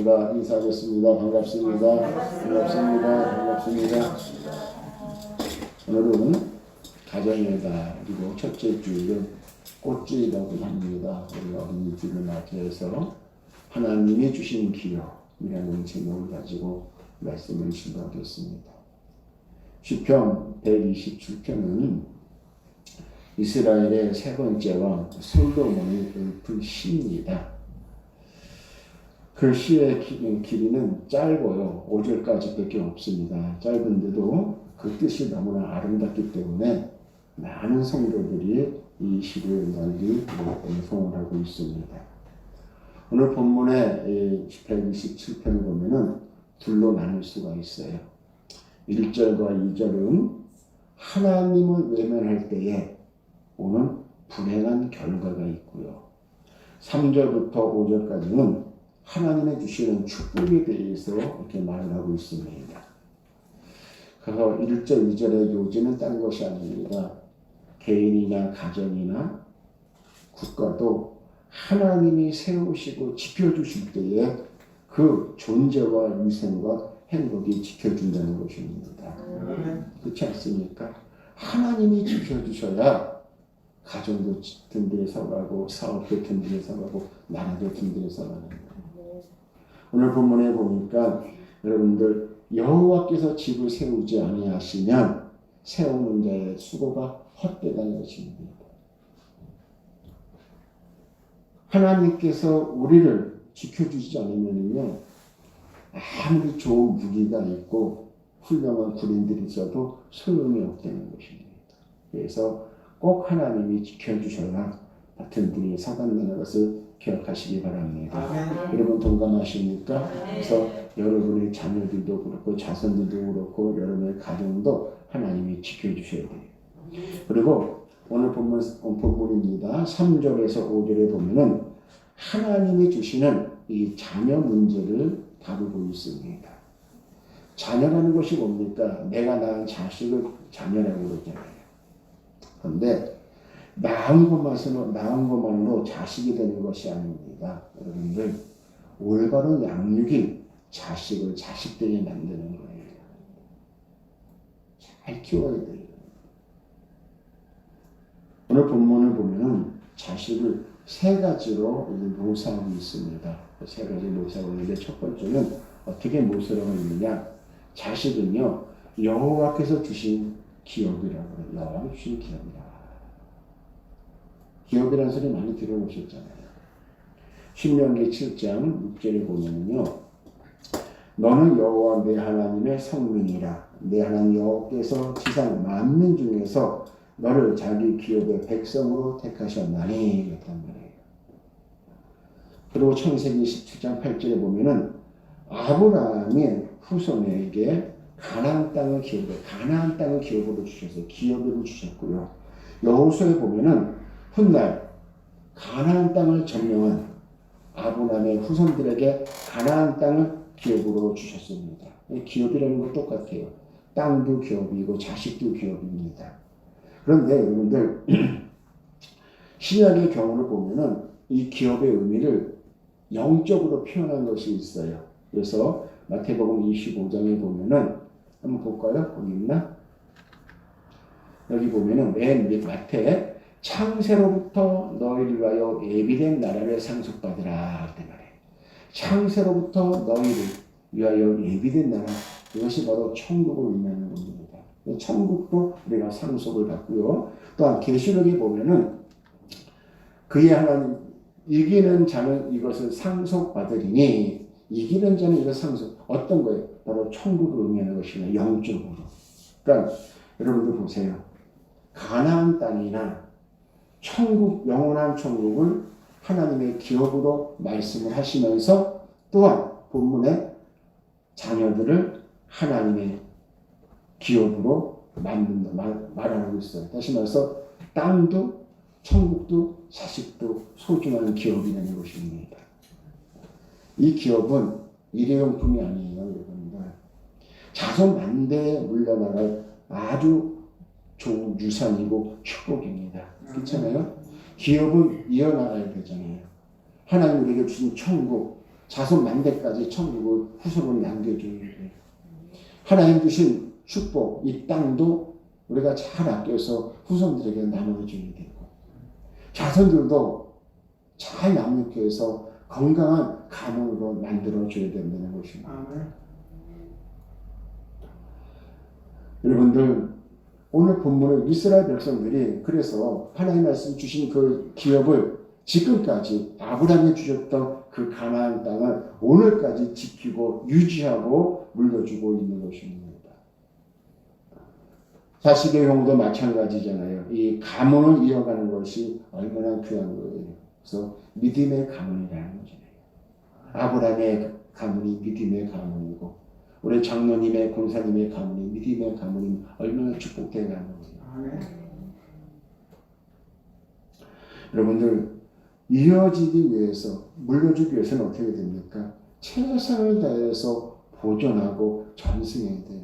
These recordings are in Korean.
반갑습니다. 인사하겠습니다. 반갑습니다. 반갑습니다. 반갑습니다. 오늘은 가정의 달, 그리고 첫째 주일은 꽃주일이라고 합니다. 우리 어린이집을 맞이해서 하나님이 주신 기업이라는 제목을 가지고 말씀을 시작하겠습니다. 시편 127편은 이스라엘의 세 번째 왕 솔로몬이 읊은 시입니다. 그 시의 길이는 짧아요. 5절까지밖에 없습니다. 짧은데도 그 뜻이 너무나 아름답기 때문에 많은 성도들이 이 시를 널리 낭송을 하고 있습니다. 오늘 본문의 127편을 보면은 둘로 나눌 수가 있어요. 1절과 2절은 하나님을 외면할 때에 오는 불행한 결과가 있고요. 3절부터 5절까지는 하나님의 주시는 축복에 대해서 이렇게 말을 하고 있습니다. 그래서 1절, 2절의 요지는 딴 것이 아닙니다. 개인이나 가정이나 국가도 하나님이 세우시고 지켜주실 때에 그 존재와 위생과 행복이 지켜준다는 것입니다. 그렇지 않습니까? 하나님이 지켜주셔야 가정도 든든히 서가고 사업도 든든히 서가고 나라도 든든히 서가는 거예요. 오늘 본문에 보니까 여러분들 여호와께서 집을 세우지 아니하시면 세우는 자의 수고가 헛되다는 것입니다. 하나님께서 우리를 지켜주지 않으면요 아무리 좋은 무기가 있고 훌륭한 군인들이 있어도 소용이 없다는 것입니다. 그래서 꼭 하나님이 지켜주셔야 든든히 서간다는 것을 기억하시기 바랍니다. 여러분 동감하십니까? 그래서 여러분의 자녀들도 그렇고 자손들도 그렇고 여러분의 가정도 하나님이 지켜주셔야 돼요. 그리고 오늘 본문입니다. 3절에서 5절에 보면은 하나님이 주시는 이 자녀 문제를 다루고 있습니다. 자녀라는 것이 뭡니까? 내가 낳은 자식을 자녀라고 그러잖아요. 그런데 낳은 것만으로 자식이 되는 것이 아닙니다. 여러분들 올바른 양육이 자식을 자식되게 만드는 거예요. 잘 키워야 돼요. 오늘 본문을 보면은 자식을 세 가지로 묘사하고 있습니다. 세 가지 묘사하고 있는데 첫 번째는 어떻게 묘사하고 있느냐? 자식은요 여호와께서 주신 기업이라고 해요. 여호와께서 주신 기업이라. 기업이라는 소리 많이 들어보셨잖아요. 신명기 7장 6절에 보면요. 너는 여호와 내 하나님의 성민이라. 내 하나님 여호와께서 지상 만민 중에서 너를 자기 기업의 백성으로 택하셨나니 그랬단 말이에요. 그리고 창세기 17장 8절에 보면은 아브라함의 후손에게 가나안 땅을 기업으로 주셔서 기업으로 주셨고요. 여호수아에 보면은 훗날 가나안 땅을 점령한 아브라함의 후손들에게 가나안 땅을 기업으로 주셨습니다. 기업이라는 건 똑같아요. 땅도 기업이고 자식도 기업입니다. 그런데 여러분들 신약의 경우를 보면은 이 기업의 의미를 영적으로 표현한 것이 있어요. 그래서 마태복음 25장에 보면은 한번 볼까요? 거기 있나? 여기 보면은 맨 밑 마태 창세로부터 너희를 위하여 예비된 나라를 상속받으라 그때 말이에요. 창세로부터 너희를 위하여 예비된 나라, 이것이 바로 천국을 의미하는 겁니다. 천국도 우리가 상속을 받고요. 또한 계시록에 보면은 그의 하나님 이기는 자는 이것을 상속받으리니 이기는 자는 이것을 상속 어떤 거예요? 바로 천국을 의미하는 것이냐 영적으로. 그러니까 여러분들 보세요. 가나안 땅이나 천국 영원한 천국을 하나님의 기업으로 말씀을 하시면서 또한 본문에 자녀들을 하나님의 기업으로 말하고 있어요. 다시 말해서 땅도 천국도 자식도 소중한 기업이라는 것입니다. 이 기업은 일회용품이 아니에요. 여러분들. 자손 만대에 물려나갈 아주 좋은 유산이고 축복입니다. 그렇잖아요? 기업은 이어나가야 되잖아요. 하나님 우리에게 주신 천국, 자손 만대까지 천국을 후손으로 남겨줘야 돼요. 하나님 주신 축복, 이 땅도 우리가 잘 아껴서 후손들에게 나눠줘야 되고, 자손들도 잘 낭독해 해서 건강한 가문으로 만들어줘야 된다는 것입니다. 여러분들, 오늘 본문은 이스라엘 백성들이 그래서 하나님 말씀 주신 그 기업을 지금까지 아브라함이 주셨던 그 가나안 땅을 오늘까지 지키고 유지하고 물려주고 있는 것입니다. 자식의 경우도 마찬가지잖아요. 이 가문을 이어가는 것이 얼마나 귀한 거예요. 그래서 믿음의 가문이라는 거잖아요. 아브라함의 가문이 믿음의 가문이고, 우리 장로님의 권사님의 가문이 믿음의 가문이 얼마나 축복된 가문이에요. 여러분들, 이어지기 위해서, 물려주기 위해서는 어떻게 됩니까? 최선을 다해서 보존하고 전승해야 돼요.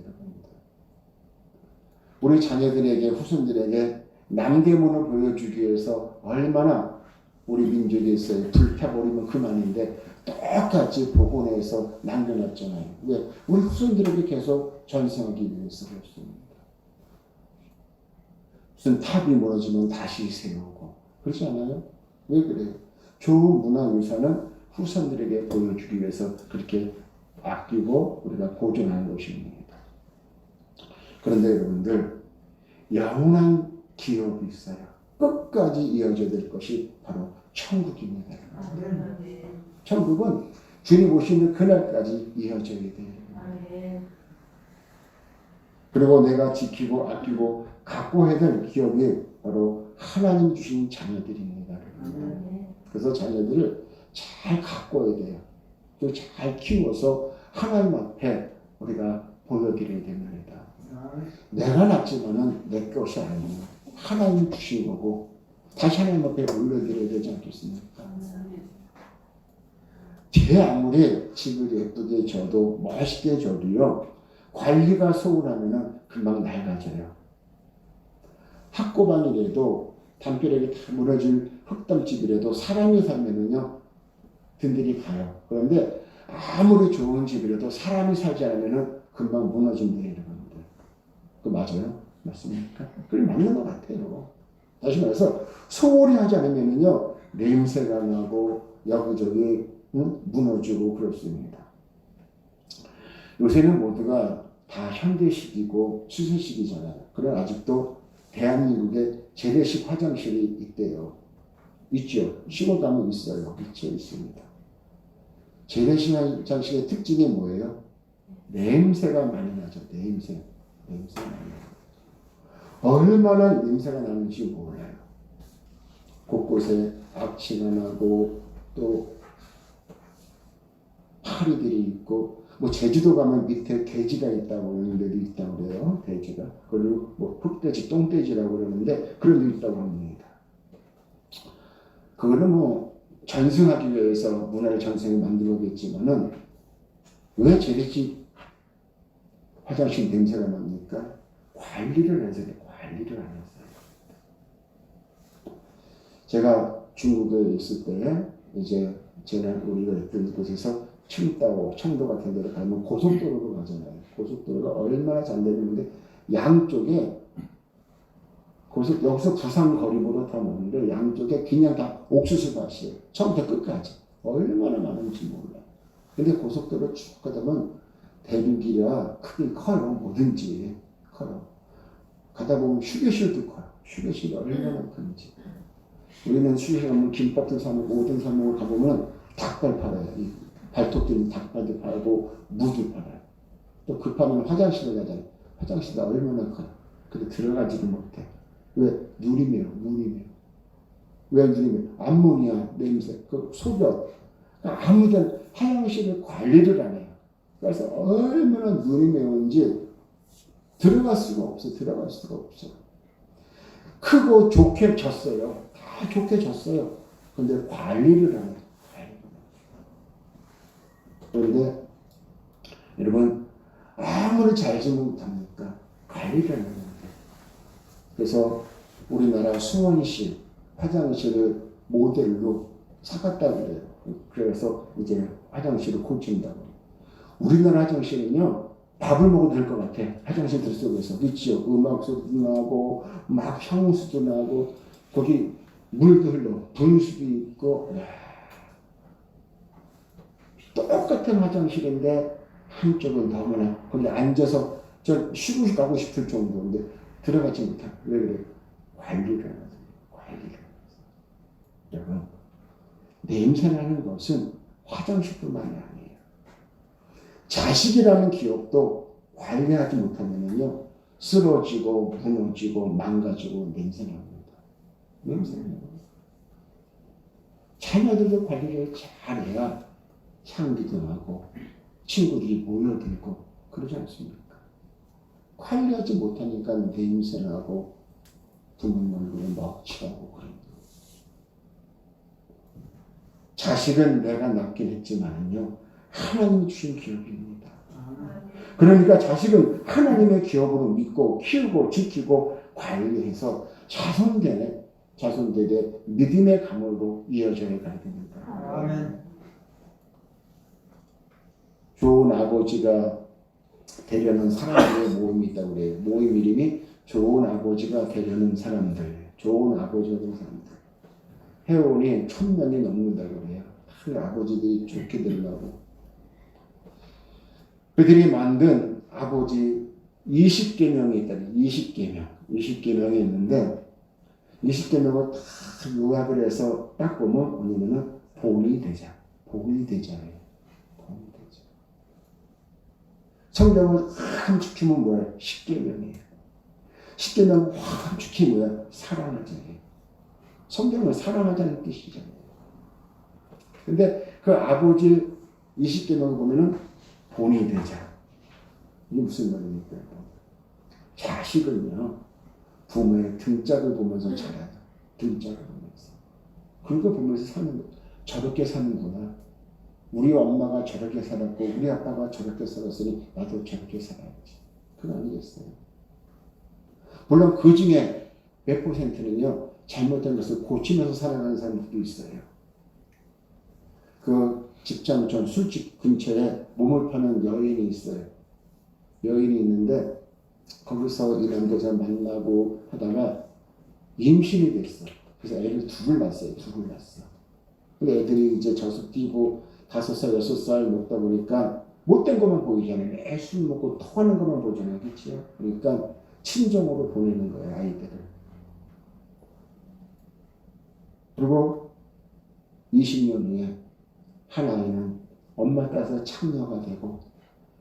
우리 자녀들에게, 후손들에게 남대문을 보여주기 위해서 얼마나 우리 민족에 있어요. 불타버리면 그만인데 똑같이 복원해서 남겨놨잖아요. 왜? 우리 후손들에게 계속 전승하기 위해서 그렇습니다. 무슨 탑이 무너지면 다시 세우고 그렇지 않아요? 왜 그래요? 좋은 문화유산은 후손들에게 보여주기 위해서 그렇게 아끼고 우리가 보존하는 것입니다. 그런데 여러분들, 영원한 기업이 있어요. 끝까지 이어져야 될 것이 바로 천국입니다. 천국은 주님 오시는 그날까지 이어져야 돼요. 그리고 내가 지키고 아끼고 갖고 해야 될 기업이 바로 하나님 주신 자녀들입니다. 그래서 자녀들을 잘 가꿔야 돼요. 또 잘 키워서 하나님 앞에 우리가 보여드려야 됩니다. 내가 낳지만은 내 것이 아니에요. 하나님 주신 거고 다시 하나님 앞에 올려드려야 되지 않겠습니까? 제 아무리 집을 예쁘게 져도 멋있게 져도요, 관리가 소홀하면은 금방 낡아져요. 학고방이라도 담벼락이 다 무너진 흙담집이라도 사람이 살면은요 든든히 가요. 그런데 아무리 좋은 집이라도 사람이 살지 않으면은 금방 무너진대요, 여러분들. 그 맞아요? 맞습니까? 그게 맞는 것 같아요. 다시 말해서 소홀히 하지 않으면은요 냄새가 나고 여기저기 무너지고 그렇습니다. 요새는 모두가 다 현대식이고 수세식이잖아요. 그러나 아직도 대한민국에 재래식 화장실이 있대요. 있죠. 시골 가면 있어요. 있습니다. 재래식 화장실의 특징이 뭐예요? 냄새가 많이 나죠. 냄새가 많이 나요. 얼마나 냄새가 나는지 몰라요. 곳곳에 악취가 나고 또 파리들이 있고, 뭐 제주도 가면 밑에 돼지가 있다고 하는 데도 있다고 그래요. 돼지가. 그리고 뭐 흑돼지, 똥돼지라고 그러는데 그런 데 있다고 합니다. 그거는 뭐 전승하기 위해서 문화를 전승을 만들었겠지만은 왜 재래식 화장실 냄새가 납니까? 관리를 해서 관리를 안 했어요. 제가 중국에 있을 때 이제 제가 우리가 있던 곳에서 칭다오, 청도 같은 데로 가면 고속도로로 가잖아요. 고속도로가 얼마나 잘 되는데 양쪽에 여기서 부산 거리보로 다 오는데 양쪽에 그냥 다 옥수수 밭이에요. 처음부터 끝까지. 얼마나 많은지 몰라요. 근데 고속도로 쭉 가다 보면 대륙이라 크긴 커요. 뭐든지 커요. 가다 보면 휴게실도 커요. 휴게실이 얼마나 큰지. 우리는 휴게실 가면 김밥도 사 먹고 오뎅 사 먹으러 가보면 닭발 팔아요. 이 발톱들은 닭발도 팔고 무도 팔아요. 또 급하면 화장실에 가잖아요. 화장실이 얼마나 커요. 근데 들어가지도 못해. 왜? 누리매요. 왜 누리매요? 암모니아 냄새, 그 소변. 아무든 화장실을 관리를 안 해요. 그래서 얼마나 누리매운지 들어갈 수가 없어. 크고 좋게 졌어요. 다 좋게 졌어요. 근데 관리를 안 해요. 그런데 여러분, 아무리 잘 지면 못합니까? 관리를 안 해요. 그래서 우리나라 수원시 화장실을 모델로 사갔다고 그래요. 그래서 이제 화장실을 고친다고. 우리나라 화장실은요, 밥을 먹어도 될 것 같아. 화장실 들속에서. 그렇죠? 음악 소리도 나고, 막 향수도 나고, 거기 물도 흘러, 분수도 있고, 똑같은 화장실인데, 한쪽은 너무나, 거기 앉아서 저 쉬고 가고 싶을 정도인데, 들어가지 못하고. 왜 그래? 관리가 안 하세요. 관리가. 여러분, 냄새나는 것은 화장실뿐만이 아니에요. 자식이라는 기업도 관리하지 못하면요, 쓰러지고, 무너지고, 망가지고, 냄새납니다. 냄새나요. 자녀들도 관리를 잘해야 향기도 나고, 친구들이 모여들고, 그러지 않습니까? 관리하지 못하니까 냄새나고, 부모님 얼굴에 먹칠하고, 그래요. 자식은 내가 낳긴 했지만요, 하나님이 주신 기업입니다. 그러니까 자식은 하나님의 기업으로 믿고 키우고 지키고 관리해서 자손들의 믿음의 가문으로 이어져 가야 됩니다. 아멘. 좋은 아버지가 되려는 사람들의 모임이 있다고 그래요. 모임 이름이 좋은 아버지가 되려는 사람들. 좋은 아버지가 되는 사람들. 회원이 1000명이 넘는다고 그래요. 그 아버지들이 좋게 되려고. 그들이 만든 아버지 20계명이 있다. 20계명이 있는데 20계명을 다 요약을 해서 딱 보면 뭐냐면은 복이 되자. 복이 되자예요. 복이 되자. 성경을 함축히면 뭐야? 10계명이에요. 10계명 함축히 뭐야? 사랑하자예요. 성경은 사랑하자는 뜻이잖아요. 근데 그 아버지 20계명을 보면은 본이 되자. 이게 무슨 말입니까? 자식은요, 부모의 등짝을 보면서 자라요. 등짝을 보면서. 그거 보면서 사는 거. 저렇게 사는구나. 우리 엄마가 저렇게 살았고, 우리 아빠가 저렇게 살았으니 나도 저렇게 살아야지. 그거 아니겠어요? 물론 그 중에 몇 %는요, 잘못된 것을 고치면서 살아가는 사람들도 있어요. 그 직장 전 술집 근처에 몸을 파는 여인이 있어요. 여인이 있는데 거기서 이 남자 만나고 하다가 임신이 됐어. 그래서 애를 둘을 낳았어요. 근데 애들이 이제 저속 뛰고 5살, 6살 먹다 보니까 못된 것만 보이잖아요. 매 술 먹고 토하는 것만 보잖아요. 그렇죠? 그러니까 친정으로 보내는 거예요. 아이들을. 그리고 20년 후에 한 아이는 엄마 따라서 창녀가 되고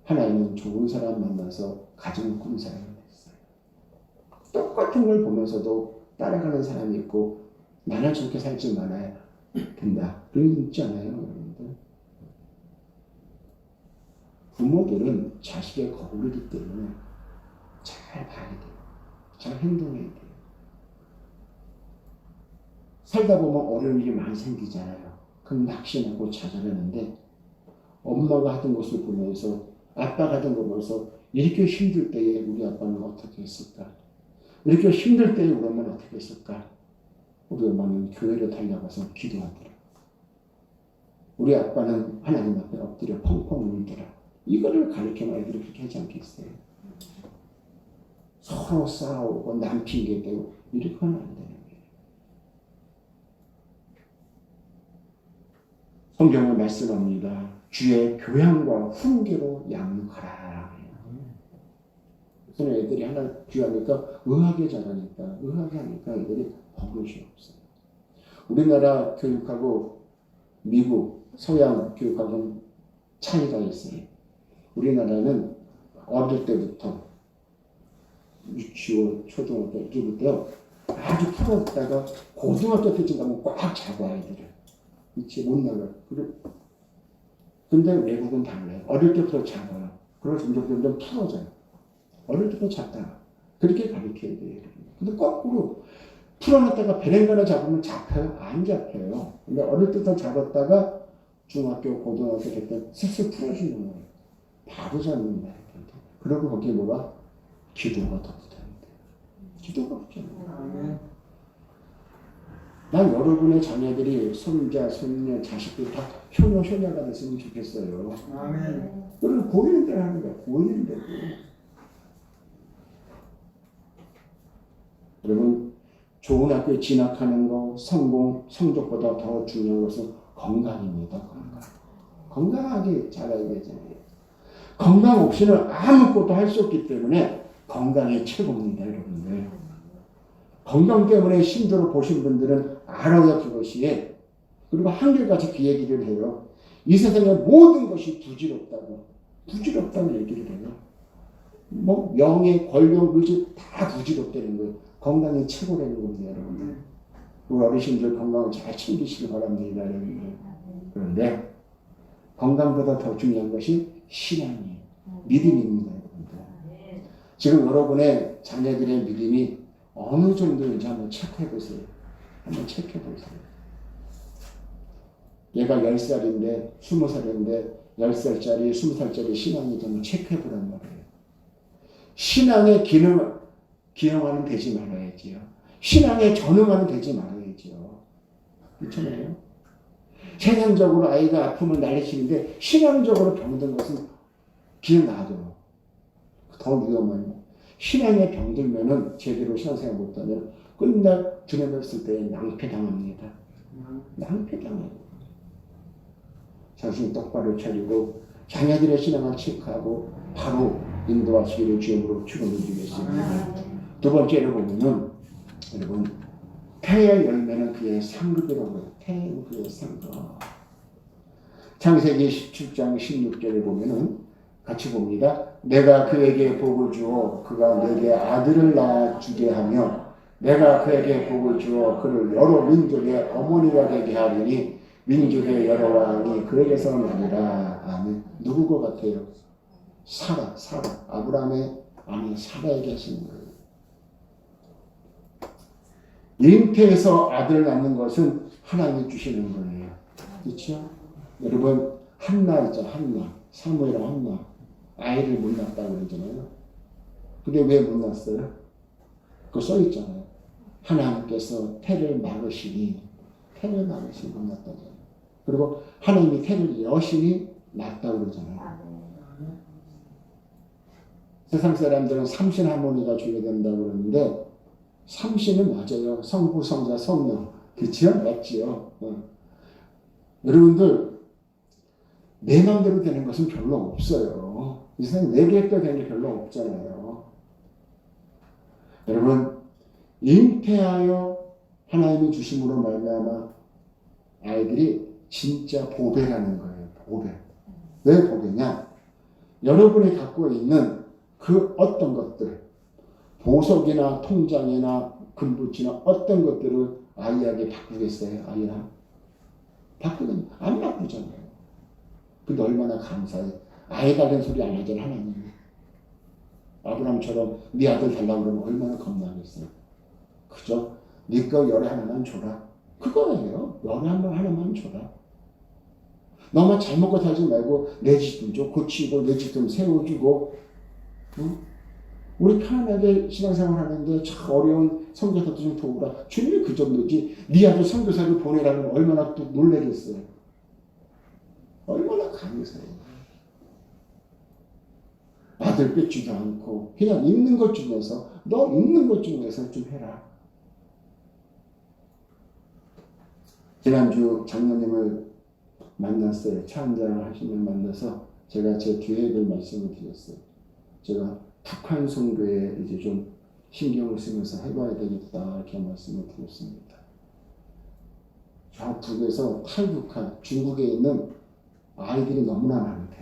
한 아이는 좋은 사람 만나서 가정을 꾸는 사람이 됐어요. 똑같은 걸 보면서도 따라가는 사람이 있고 나는 저렇게 살지 말아야 된다. 그런 게 있지 않아요? 여러분들? 부모들은 자식의 거울이기 때문에 잘 봐야 돼요. 잘 행동해야 돼요. 살다 보면 어려운 일이 많이 생기잖아요. 그럼 낙심하고 좌절하는데 엄마가 하던 것을 보면서 아빠가 하던 걸 보면서 이렇게 힘들 때에 우리 아빠는 어떻게 했을까? 이렇게 힘들 때에 우리 엄마는 어떻게 했을까? 우리 엄마는 교회를 달려가서 기도하더라. 우리 아빠는 하나님 앞에 엎드려 펑펑 울더라. 이거를 가르치면 아이들이 그렇게 하지 않겠어요? 서로 싸우고 남 핑계대고 이렇게 하면 안 되는 거예요. 성경은 말씀합니다. 주의 교양과 훈계로 양육하라. 그래서 애들이 하나 귀하니까 의하게 자라니까 의하게 하니까 애들이 버릇이 없어요. 우리나라 교육하고 미국 서양 교육하고는 차이가 있어요. 우리나라는 어릴 때부터 유치원, 초등학교 이때부터 아주 풀어있다가 고등학교 때쯤 가면 꽉 잡아 아이들을. 그치 못 나가. 근데 외국은 달라요. 어릴 때부터 잡아요. 그래서 점점 풀어져요. 어릴 때부터 잡다가 그렇게 가르쳐야 돼요. 근데 거꾸로 풀어놨다가 베랭가를 잡으면 잡혀요? 안 잡혀요. 근데 어릴 때부터 잡았다가 중학교, 고등학교 때 슬슬 풀어주는 거예요. 바로 잡는 거예요. 그리고 거기에 뭐가? 기도가 더 붙어야 돼요. 기도가 붙잖아요. 난 여러분의 자녀들이 손자, 손녀, 자식들이 다 효녀, 효녀가 됐으면 좋겠어요. 아멘. 여러분 보이는 대로 하는 거야. 보이는 대로. 여러분 좋은 학교에 진학하는 거, 성공, 성적보다 더 중요한 것은 건강입니다. 건강. 건강하게 자라야 되잖아요. 건강 없이는 아무것도 할 수 없기 때문에 건강이 최고입니다, 여러분들. 건강 때문에 힘들어 보신 분들은 알아요, 그것이. 그리고 한결같이 그 얘기를 해요. 이 세상의 모든 것이 부질없다고 얘기를 해요. 뭐 명예, 권력, 물질 다 부질없다는 거예요. 건강이 최고라는 겁니다, 여러분들. 우리 어르신들 건강을 잘 챙기시기 바랍니다, 여러분들. 그런데 건강보다 더 중요한 것이 신앙이에요. 믿음입니다, 여러분들. 지금 여러분의 자녀들의 믿음이 어느 정도인지 한번 체크해 보세요. 한번 체크해 보세요. 얘가 10살인데, 20살인데, 10살짜리, 20살짜리 신앙이 좀 체크해 보란 말이에요. 신앙의 기능하는 되지 말아야지요. 신앙에 전응하는 되지 말아야지요. 그렇잖아요. 세상적으로 아이가 아프면 난리치는데 신앙적으로 병든 것은 기억나죠. 더 위험한 신앙에 병들면은 제대로 신앙생활 못하면 끝날 주님 뵙을 때 낭패당합니다. 낭패당해요. 정신 똑바로 차리고 자녀들의 신앙을 체크하고 바로 인도하시기를 주님으로 축원을 드리겠습니다. 두 번째로 보면은 여러분 태의 열매는 그의 상급이라고 해요. 태는 그의 상급. 창세기 17장 16절에 보면은 같이 봅니다. 내가 그에게 복을 주어 그가 내게 아들을 낳아주게 하며 내가 그에게 복을 주어 그를 여러 민족의 어머니가 되게 하리니 민족의 여러 왕이 그에게서 나리라. 아멘. 누구 것 같아요? 사라. 아브라함의 아내 사라에게 하시는 거예요. 잉태에서 아들을 낳는 것은 하나님이 주시는 거예요. 그렇죠? 여러분 한나 있죠. 한나. 사무엘 한나. 아이를 못 낳았다고 그러잖아요. 근데 왜 못 낳았어요? 그거 써있잖아요. 하나님께서 태를 막으시니 못 낳았다잖아요. 그리고 하나님이 태를 여신이 낳았다고 그러잖아요. 세상 사람들은 삼신 하모니가 줘야 된다고 그러는데 삼신은 맞아요. 성부, 성자, 성령. 그치요? 맞지요? 여러분들 내 마음대로 되는 것은 별로 없어요. 이 세상에 내 계획대로 되는 게 별로 없잖아요. 여러분 잉태하여 하나님이 주심으로 말미암아 아이들이 진짜 보배라는 거예요. 보배. 왜 보배냐? 여러분이 갖고 있는 그 어떤 것들 보석이나 통장이나 금붙이나 어떤 것들을 아이에게 바꾸겠어요? 아이랑 바꾸는 안 바꾸잖아요. 근데 얼마나 감사해. 아이 달라는 소리 안 하잖아 하나님이. 아브라함처럼 네 아들 달라고 그러면 얼마나 겁나겠어요. 그죠? 네 거 열에 하나만 줘라. 그거예요. 열에 하나만 줘라. 너만 잘 먹고 살지 말고 내 집 좀 줘. 고치고 내 집 좀 세워주고. 응? 우리 편안하게 신앙생활 하는데 참 어려운 선교사도 좀 도우라. 주님이 그 정도지. 네 아들 선교사를 보내라면 얼마나 또 놀라겠어요. 얼마나 감사해요. 아들 뺏지도 않고 그냥 있는 것 중에서 너 있는 것 중에서 좀 해라. 지난주 장로님을 만났어요. 차 한잔을 하시면 만나서 제가 제 계획을 말씀을 드렸어요. 제가 북한 선교에 이제 좀 신경을 쓰면서 해봐야 되겠다 이렇게 말씀을 드렸습니다. 저 북에서 탈북한 중국에 있는 아이들이 너무나 많대.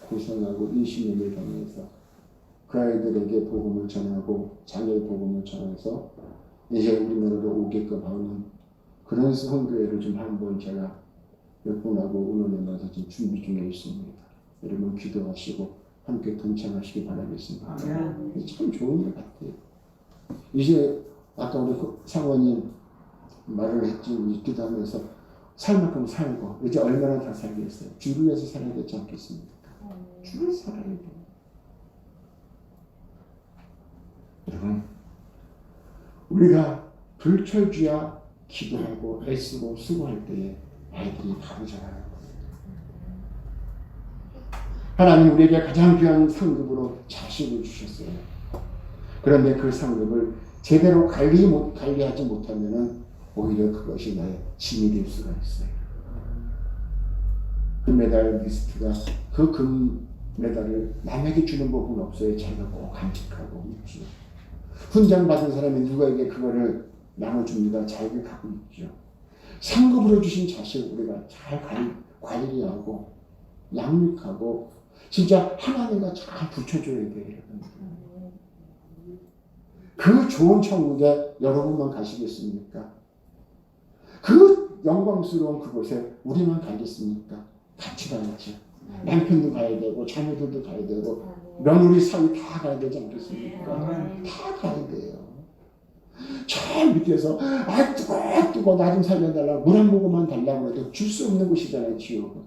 고생하고 인신연을 경험해서 그 아이들에게 복음을 전하고 자녀의 복음을 전해서 이제 우리나라로 오게끔 하는 그런 선교회를 좀 한번 제가 몇 분하고 의논해 놔서 지금 준비 중에 있습니다. 여러분 기도하시고 함께 동참하시기 바라겠습니다. 참 좋은 것 같아요. 이제 아까 우리 상원님 말을 했지 기도하면서 살 만큼 살고 이제 얼마나 더 살겠어요. 주를 위해서 살아야 되지 않겠습니까? 주를 살아야 돼요. 여러분 우리가 불철주야 기도하고 애쓰고 수고할 때에 아이들이 바로 자라는 거예요. 하나님 우리에게 가장 귀한 상급으로 자식을 주셨어요. 그런데 그 상급을 제대로 관리하지 못하면은 오히려 그것이 나의 짐이 될 수가 있어요. 금메달 리스트가 그 금메달을 남에게 주는 법은 없어요. 자기가 꼭 간직하고 있죠. 훈장 받은 사람이 누구에게 그거를 나눠줍니다. 자기가 갖고 있죠. 상급으로 주신 자식 우리가 잘 관리하고 양육하고 진짜 하나님과 잘 붙여줘야 돼요. 그 좋은 천국에 여러분만 가시겠습니까? 그 영광스러운 그곳에 우리만 가겠습니까? 같이 가야죠. 남편도 가야 되고 자녀들도 가야 되고 며느리 사위 다 가야 되지 않겠습니까? 다 가야 돼요. 저 밑에서 뜨거 나 좀 살려달라고 물 한 모금만 달라고 해도 줄 수 없는 곳이잖아요. 지옥은.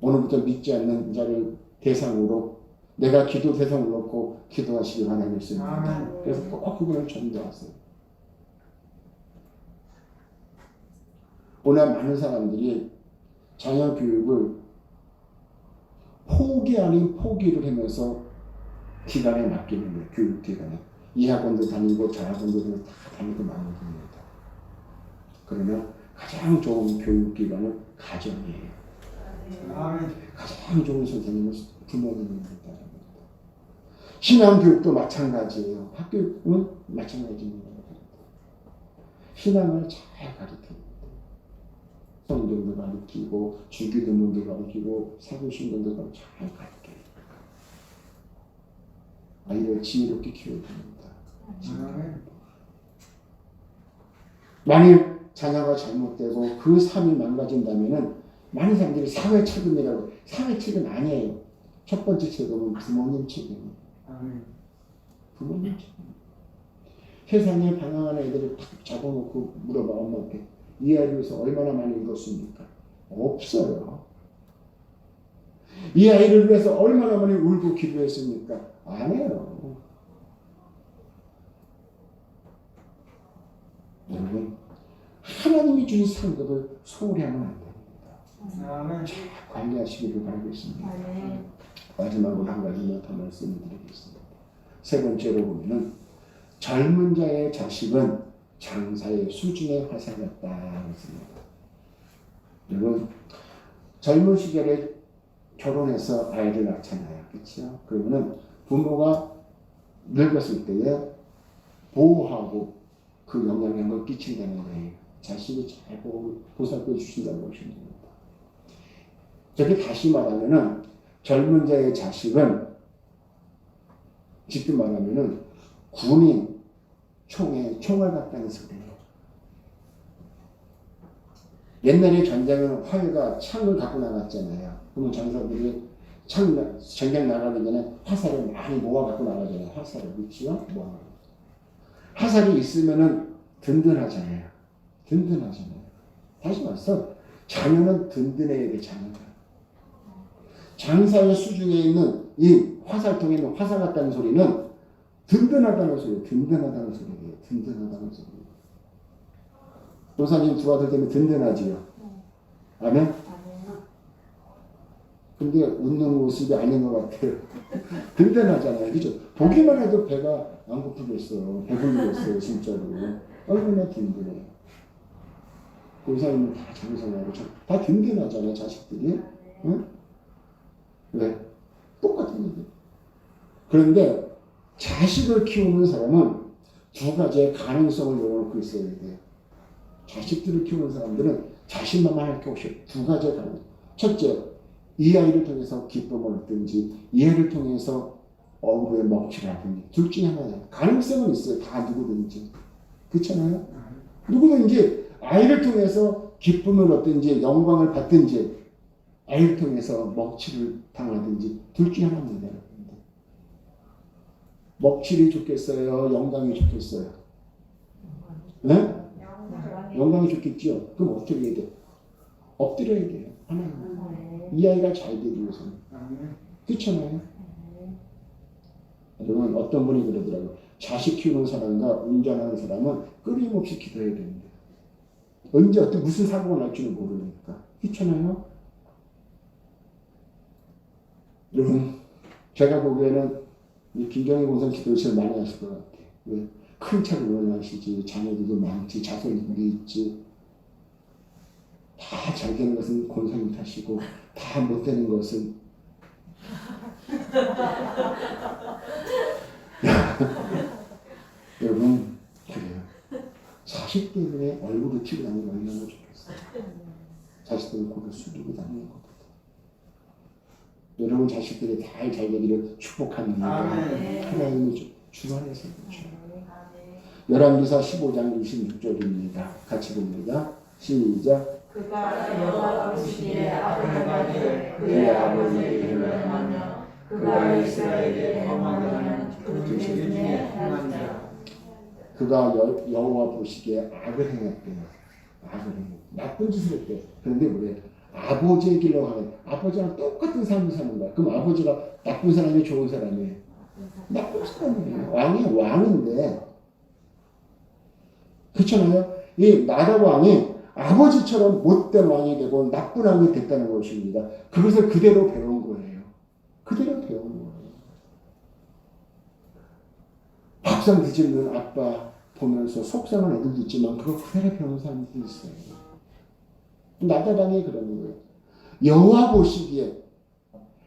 오늘부터 믿지 않는 자를 대상으로 내가 기도 대상을 놓고 기도하시기 바라겠습니다. 그래서 꼭 그분을 전도하세요. 오늘 많은 사람들이 자녀 교육을 포기 아닌 포기를 하면서 기간에 맡기는 거예요. 교육 기간에. 이 학원도 다니고 저 학원도 다 다니고 말입니다. 그러면 가장 좋은 교육 기관은 가정이에요. 가장 좋은 선생님은 부모님입니다. 신앙 교육도 마찬가지예요. 학교는 마찬가지입니다. 신앙을 잘 가르칩니다. 성경도 가르치고 주기도문도 가르치고 사도신경도 잘 가르쳐요. 아이를 지혜롭게 키워줍니다. 만일 자녀가 잘못되고 그 삶이 망가진다면은 많은 사람들이 사회 책임이라고. 사회 책임 아니에요. 첫 번째 책임은 부모님 책임이에요. 부모님 책임. 세상에 방황하는 애들을 탁 잡아놓고 물어봐 엄마한테 이 아이를 위해서 얼마나 많이 읽었습니까? 없어요. 이 아이를 위해서 얼마나 많이 울고 기도했습니까? 안 해요. 여러분, 하나님이 주신 상급을 소홀히 하면 안 됩니다. 잘 관리하시기를 바라겠습니다. 마지막으로 한 가지만 더 말씀을 드리겠습니다. 세 번째로 보면은 젊은 자의 자식은 장사의 수준의 화살 같다 했습니다. 여러분, 젊은 시절에 결혼해서 아이를 낳잖아요. 그렇죠? 그러면은 부모가 늙었을 때에 보호하고 그 영향력을 끼친다는 거예요. 자식이 잘 보살펴 주신다고 보시면 됩니다. 저게 다시 말하면은 젊은 자의 자식은 직접 말하면은 군인 총알 같다는 소리예요. 옛날에 전쟁은 활과 창을 갖고 나갔잖아요. 그러면 장사들이 전쟁 나가기 전에 화살을 많이 모아 갖고 나가잖아요. 화살을 그렇지요? 화살이 있으면은 든든하잖아요. 다시 말해서 자녀는 든든해야 돼. 자녀가. 장사의 수중에 있는 이 화살통에 있는 화살 같다는 소리는 든든하다는 소리예요. 든든하다는 소리예요. 도사님 두 아들 때문에 든든하지요. 아멘? 근데 웃는 모습이 아닌 것 같아요. 든든하잖아요. 그죠? 보기만 해도 배가 안 고프겠어요. 배불리겠어요. 진짜로. 얼마나 든든해요. 도사님은 다 장성하고 다 든든하잖아요. 자식들이. 응? 왜? 똑같은 얘기. 그런데 자식을 키우는 사람은 두 가지의 가능성을 열어놓고 있어야 돼요. 자식들을 키우는 사람들은 자신만만 할 게 없이 두 가지의 가능성. 첫째, 이 아이를 통해서 기쁨을 얻든지 이 아이를 통해서 어부의 먹칠을 하든지 둘 중에 하나예요. 가능성은 있어요. 다 누구든지. 그렇잖아요? 누구든지 아이를 통해서 기쁨을 얻든지 영광을 받든지 아이를 통해서 먹칠을 당하든지 둘 중에 하나입니다. 먹칠이 좋겠어요? 영광이 좋겠어요? 네? 영광이 좋겠죠? 그럼 어떻게 해야 돼? 엎드려야 돼요. 하나님. 이 아이가 잘 되기 위해서는. 그렇잖아요? 여러분 어떤 분이 그러더라고요. 자식 키우는 사람과 운전하는 사람은 끊임없이 기도해야 됩니다. 언제 어떻게 무슨 사고가 날지는 모르니까. 그렇잖아요? 여러분, 제가 보기에는 이 김경희 권사님 기도를 제일 많이 하실 것 같아요. 왜? 큰 차를 운전하시지, 자녀들도 많지, 자손들이 있지. 다 잘 되는 것은 권사님 탓이고, 다 못 되는 것은 여러분, 그래요. 자식 때문에 얼굴을 튀고 다니는 거 얼마나 좋겠어요. 자식 때문에 고개 숙이고 다니는 것보다. 여러분 자식들이 다 잘 되기를 축복합니다. 하나님이 주관해서 그렇죠. 열왕기사 15장 26절입니다. 같이 봅니다. 시작. 그가 여호와 보시기에 아브라함에게 그의 아버지의 일을 행하며 그가 이스라엘에 범하려는 그 중에 행한 자. 그가 여호와 보시기에 악을 행했대요. 악을 행했. 나쁜 짓을 했대. 그런데 뭐래? 아버지의 길로 가는. 아버지랑 똑같은 삶을 사는 거야. 그럼 아버지가 나쁜 사람이 좋은 사람이에요? 나쁜 사람이에요. 왕이 왕인데. 그렇잖아요. 이 나답 왕이 아버지처럼 못된 왕이 되고 나쁜 왕이 됐다는 것입니다. 그것을 그대로 배운 거예요. 그대로 배운 거예요. 밥상 뒤집는 아빠 보면서 속상한 애들도 있지만 그거 그대로 배운 사람들도 있어요. 나답 왕이 그러는 거예요. 여호와 보시기에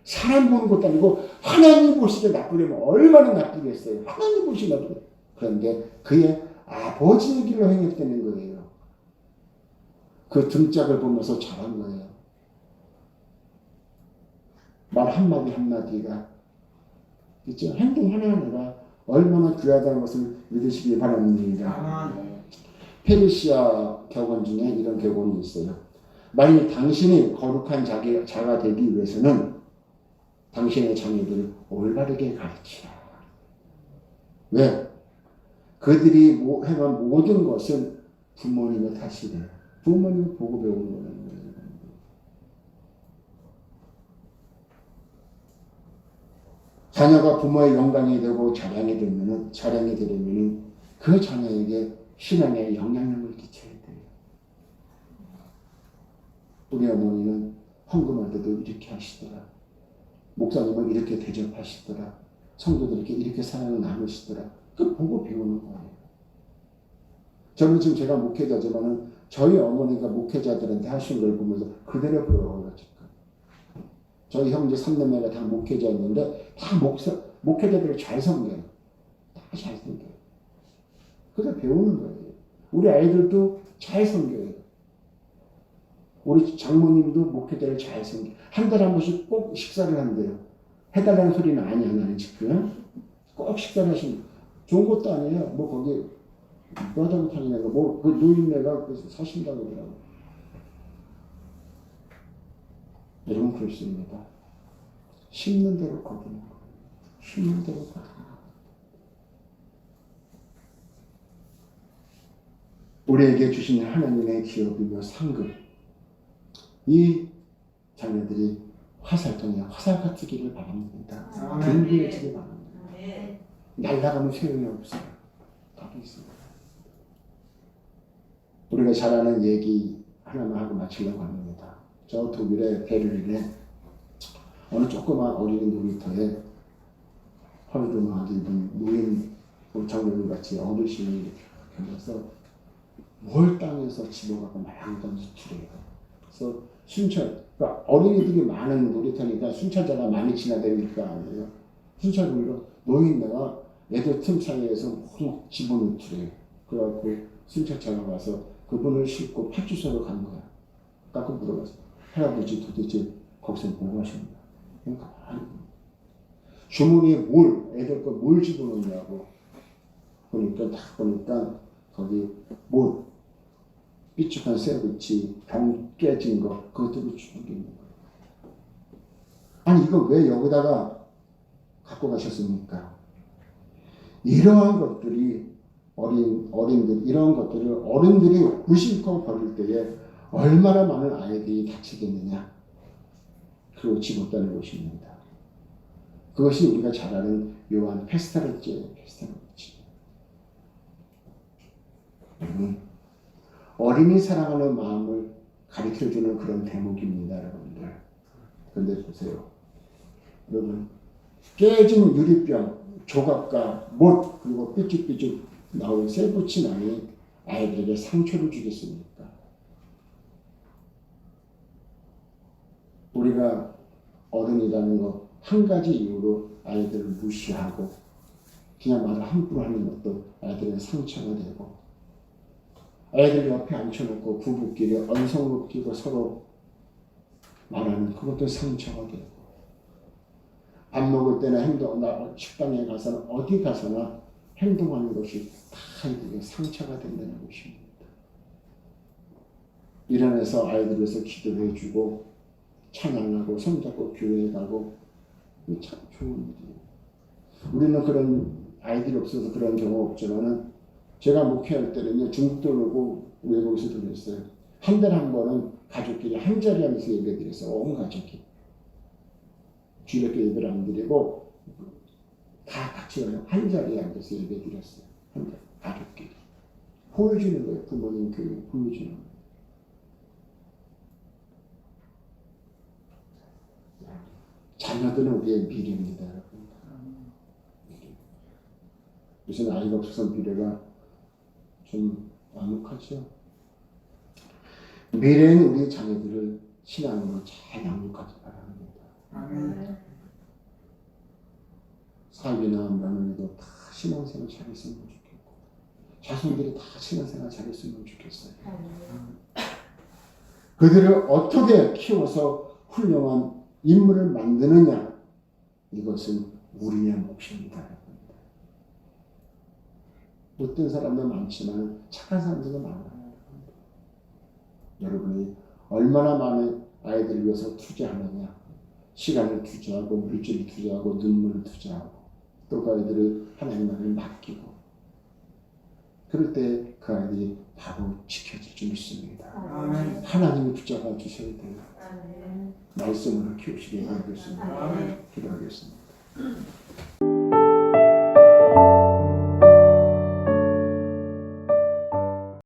사람 보는 것도 아니고 하나님 보시기에 나쁘려면 얼마나 나쁘겠어요. 하나님 보시기에 나쁘게. 그런데 그의 아버지의 길로 행했다는 거예요. 그 등짝을 보면서 잘한 거예요. 말 한마디 한마디가 그렇죠? 행동 하나하나가 얼마나 귀하다는 것을 믿으시기 바랍니다. 페르시아 격언 중에 이런 격언이 있어요. 만일 당신이 거룩한 자가 되기 위해서는 당신의 자녀들을 올바르게 가르치라. 왜? 그들이 행한 모든 것은 부모님의 탓이래요. 부모님을 보고 배우는 거예요. 자녀가 부모의 영광이 되고 자랑이 되려면 그 자녀에게 신앙의 영향력을 끼쳐야 돼요. 우리 어머니는 헌금할 때도 이렇게 하시더라. 목사님은 이렇게 대접하시더라. 성도들에게 이렇게 사랑을 나누시더라. 그 보고 배우는 거예요. 저는 지금 제가 목회자지만은 저희 어머니가 목회자들한테 하신 걸 보면서 그대로 배워요. 지금. 저희 형제 3남매가 다 목회자였는데 다 목회자들을 잘 섬겨요. 다 잘 섬겨요. 그래서 배우는 거예요. 우리 아이들도 잘 섬겨요. 우리 장모님도 목회자를 잘 섬겨요. 한 달에 한 번씩 꼭 식사를 한대요. 해달라는 소리는 아니야, 나는 지금. 꼭 식사를 하시는 좋은 것도 아니에요. 뭐 거기 여자분 타는 애가 그 노인네가 사신다고 그러더라고요. 여러분 그렇습니다. 심는 대로 거두는 거예요. 심는 대로 거두는 거예요. 우리에게 주신 하나님의 기업이며 상급. 이 자녀들이 화살통에 화살같이 기를 바랍니다. 든든해지길 바랍니다. 날아가면 소용이 없어요. 답이 있습니다. 우리가 잘 아는 얘기 하나만 하고 마치려고 합니다. 저 독일의 베를린에 어느 조그만 어린이 놀이터에 헐드마드 입은 노인 장로님 같이 어르신이 계셔서 뭘 땅에서 집어가고 막 던지치래요. 그래서 순찰, 그러니까 어린이들이 많은 놀이터니까 순찰자가 많이 지나다닐 거 아니에요. 순찰으로 노인네가 애들 틈 사이에서 막 집어넣더래요. 그래갖고 순찰차가 와서 그분을 싣고 파출소로 간 거야. 깎고 물어봤어. 할아버지 도대체 거기서 뭐 하십니까? 그러니까 주머니에 애들 거 뭘 집어넣냐고. 딱 보니까 거기 삐죽한 샌드위치, 병 깨진 거, 그것들이 주는 게 있는 거예요. 아니, 이거 왜 여기다가 갖고 가셨습니까? 이러한 것들이 어린들, 이런 것들을 어른들이 무심코 버릴 때에 얼마나 많은 아이들이 다치겠느냐. 그리고 집었다는 것입니다. 그것이 우리가 잘 아는 요한 페스타르제예요. 페스타르제. 어린이 사랑하는 마음을 가르쳐주는 그런 대목입니다, 여러분들. 그런데 보세요. 여러분, 깨진 유리병, 조각과 못, 그리고 삐죽삐죽 나온 쇠붙인 아이, 아이들에게 상처를 주겠습니까? 우리가 어른이라는 거 한 가지 이유로 아이들을 무시하고 그냥 말을 함부로 하는 것도 아이들에게 상처가 되고, 아이들 옆에 앉혀놓고 부부끼리 언성을 끼고 서로 말하는 그것도 상처가 되고, 밥 먹을 때나 식당에 가서는 어디 가서나 행동하는 것이 다 아이들에게 상처가 된다는 것입니다. 일어나서 아이들 위해서 기도해주고 찬양하고 손잡고 교회에 가고, 참 좋은 일이에요. 우리는 그런 아이들이 없어서 그런 경우 없지만은, 제가 목회할 때는요, 중국도 오고 외국에서 들었어요. 한 달에 한 번은 가족끼리 한 자리 하면서 예배 드렸어요. 온 가족이. 주일학교 예배를 안 드리고 다 같이 한 자리에 앉아서 예배 드렸어요. 한 자리, 가족끼리. 보여주는 거예요. 부모님 교회 보여주는 거예요. 자녀들은 우리의 미래입니다, 여러분. 요새 아이가 없어서 미래가 좀 암묵하죠. 미래는 우리 자녀들을 신앙으로 잘 양육하기 바랍니다. 사위나 며느리도 다 신앙생활 잘했으면 좋겠고, 자손들이 다 신앙생활 잘했으면 좋겠어요. 그들을 어떻게 키워서 훌륭한 인물을 만드느냐, 이것은 우리의 몫입니다. 못된 사람도 많지만 착한 사람들도 많아요. 여러분이 얼마나 많은 아이들을 위해서 투자하느냐, 시간을 투자하고 물질을 투자하고 눈물을 투자하고, 또 그 아이들을 하나님 앞에 맡기고, 그럴 때 그 아이들이 바로 지켜질 줄 믿습니다. 하나님이 붙잡아 주셔야 돼요. 말씀으로 키우시길 바라겠습니다. 기도하겠습니다.